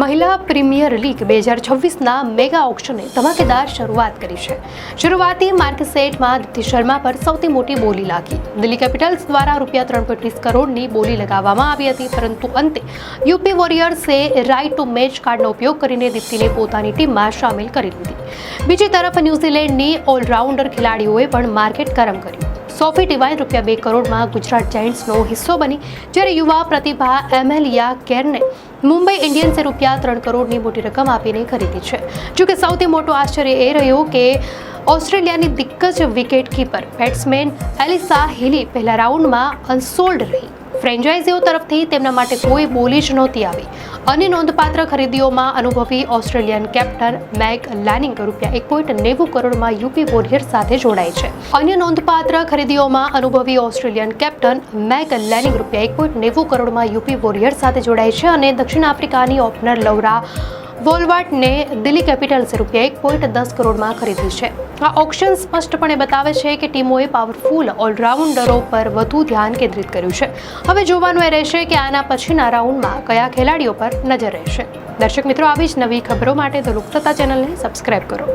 મહિલા premier league 2026ના mega ઓક્શને ધમાકેદાર શરૂઆત કરી છે. શરૂઆતી માર્કસેટમાં દીપ્તિ શર્મા પર સૌથી મોટી બોલી લાગી. દિલ્હી કેપિટલ્સ દ્વારા ₹3.20 કરોડની બોલી લગાવવામાં આવી હતી, પરંતુ અંતે યુપી વોરિયર્સે રાઇટ ટુ મેચ કાર્ડનો ઉપયોગ કરીને દીપ્તિને પોતાની ટીમમાં સામેલ કરી લીધી. બીજી તરફ ન્યૂઝીલેન્ડની ઓલરાઉન્ડર ખેલાડીઓએ પણ માર્કેટ ગરમ કર્યું. સોફી ડિવાઇન ₹2 કરોડમાં ગુજરાત જાયન્ટ્સનો હિસ્સો બની, જ્યારે યુવા પ્રતિભા એમેલિયા કેરને મુંબઈ ઇન્ડિયન્સે ₹3 કરોડની મોટી રકમ આપીને ખરીદી છે. જોકે સૌથી મોટું આશ્ચર્ય એ રહ્યું કે ઓસ્ટ્રેલિયાની દિગ્ગજ વિકેટકીપર બેટ્સમેન એલિસા હિલી પહેલા રાઉન્ડમાં અનસોલ્ડ રહી. ફ્રેન્ચાઇઝીઓ તરફથી તેમના માટે કોઈ બોલી જ નહોતી આવી. અન્ય નોંધપાત્ર ખરીદીઓમાં અનુભવી ઓસ્ટ્રેલિયન કેપ્ટન મેગ લેનિંગ ₹1.90 કરોડમાં યુપી વોરિયર્સ સાથે જોડાય છે. અન્ય નોંધપાત્ર ખરીદીઓમાં અનુભવી ઓસ્ટ્રેલિયન કેપ્ટન મેગ લેનિંગ ₹1.90 કરોડમાં યુપી વોરિયર્સ સાથે જોડાય છે અને દક્ષિણ આફ્રિકાની ઓપનર લૌરા વોલ્વાર્ટને દિલ્હી કેપિટલ્સે ₹1.10 કરોડમાં ખરીદી છે. આ ઓક્શન સ્પષ્ટપણે બતાવે છે કે ટીમોએ પાવરફુલ ઓલરાઉન્ડરો પર વધુ ધ્યાન કેન્દ્રિત કર્યું છે. હવે જોવાનું એ રહેશે કે આના પછીના રાઉન્ડમાં કયા ખેલાડીઓ પર નજર રહેશે. દર્શક મિત્રો, આવી જ નવી ખબરો માટે ધ લોકસત્તા ચેનલને સબસ્ક્રાઇબ કરો.